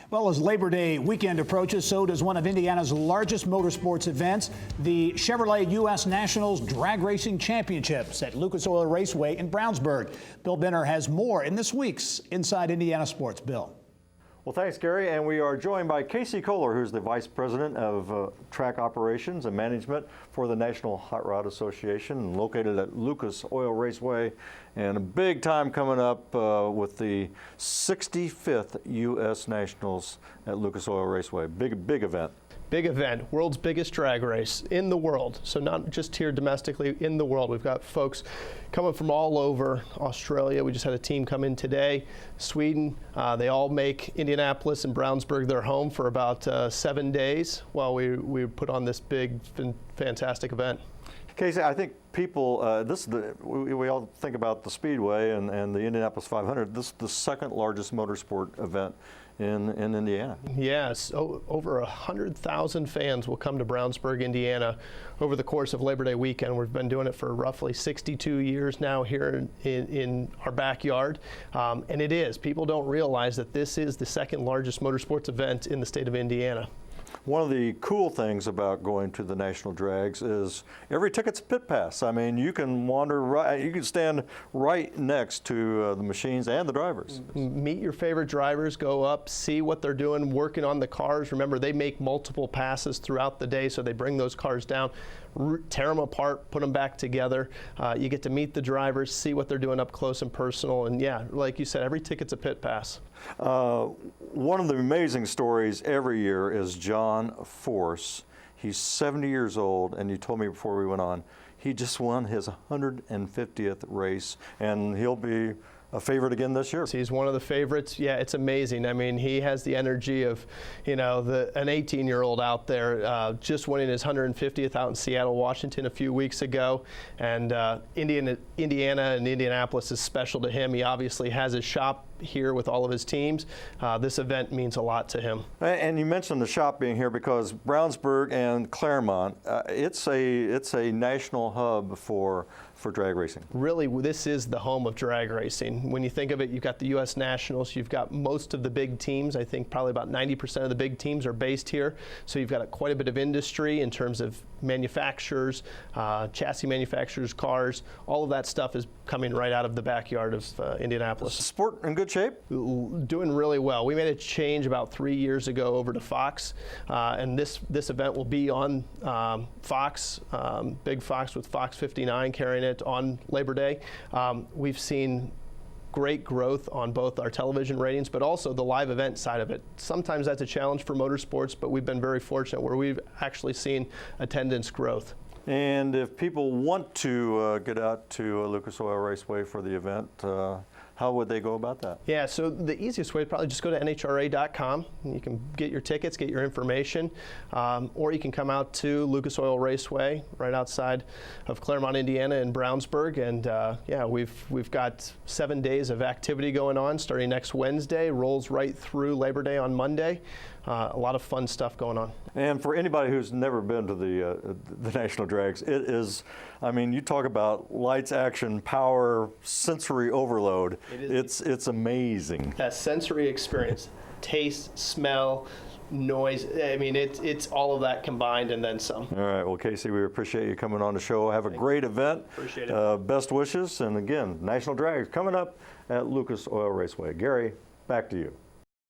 Well, as Labor Day weekend approaches, so does one of Indiana's largest motorsports events, the Chevrolet U.S. Nationals Drag Racing Championships at Lucas Oil Raceway in Brownsburg. Bill Benner has more in this week's Inside Indiana Sports. Bill. Well, thanks, Gary. And we are joined by Casey Kohler, who's the Vice President of Track Operations and Management for the National Hot Rod Association, located at Lucas Oil Raceway. And a big time coming up with the 65th U.S. Nationals at Lucas Oil Raceway. Big event. Big event, world's biggest drag race in the world. So not just here domestically, in the world. We've got folks coming from all over. Australia, we just had a team come in today. Sweden, they all make Indianapolis and Brownsburg their home for about 7 days while we put on this big, fantastic event. Casey, I think people, we all think about the Speedway and the Indianapolis 500. This is the second largest motorsport event in Indiana. Yes, over 100,000 fans will come to Brownsburg, Indiana over the course of Labor Day weekend. We've been doing it for roughly 62 years now here in our backyard. And it is. People don't realize that this is the second largest motorsports event in the state of Indiana. One of the cool things about going to the national drags is every ticket's a pit pass. I mean, you can wander right, you can stand right next to the machines and the drivers. Meet your favorite drivers, go up, see what they're doing, working on the cars. Remember, they make multiple passes throughout the day, so they bring those cars down, tear them apart, put them back together. You get to meet the drivers, see what they're doing up close and personal, and yeah, like you said, every ticket's a pit pass. One of the amazing stories every year is John Force. He's 70 years old, and you told me before we went on, he just won his 150th race, and he'll be a favorite again this year. He's one of the favorites. Yeah, it's amazing. I mean, he has the energy of, an 18-year-old out there just winning his 150th out in Seattle, Washington a few weeks ago. And Indiana and Indianapolis is special to him. He obviously has his shop here with all of his teams. This event means a lot to him. And you mentioned the shop being here because Brownsburg and Claremont, it's a national hub for drag racing. Really, this is the home of drag racing. When you think of it, you've got the U.S. Nationals, you've got most of the big teams. I think probably about 90% of the big teams are based here. So you've got quite a bit of industry in terms of manufacturers, chassis manufacturers, cars. All of that stuff is coming right out of the backyard of Indianapolis. Sport in good shape? Doing really well. We made a change about 3 years ago over to Fox, and this event will be on Fox, Big Fox with Fox 59 carrying it on Labor Day. We've seen great growth on both our television ratings, but also the live event side of it. Sometimes that's a challenge for motorsports, but we've been very fortunate where we've actually seen attendance growth. And if people want to get out to Lucas Oil Raceway for the event, how would they go about that? Yeah, so the easiest way is probably just go to nhra.com. You can get your tickets, get your information, or you can come out to Lucas Oil Raceway right outside of Claremont, Indiana in Brownsburg. And yeah, we've got 7 days of activity going on starting next Wednesday, rolls right through Labor Day on Monday. A lot of fun stuff going on. And for anybody who's never been to the National Drags, it is, I mean, you talk about lights, action, power, sensory overload. It's amazing. That sensory experience, taste, smell, noise. I mean, it's all of that combined and then some. All right. Well, Casey, we appreciate you coming on the show. Have a great event. Appreciate it. Best wishes. And again, National Drags coming up at Lucas Oil Raceway. Gary, back to you.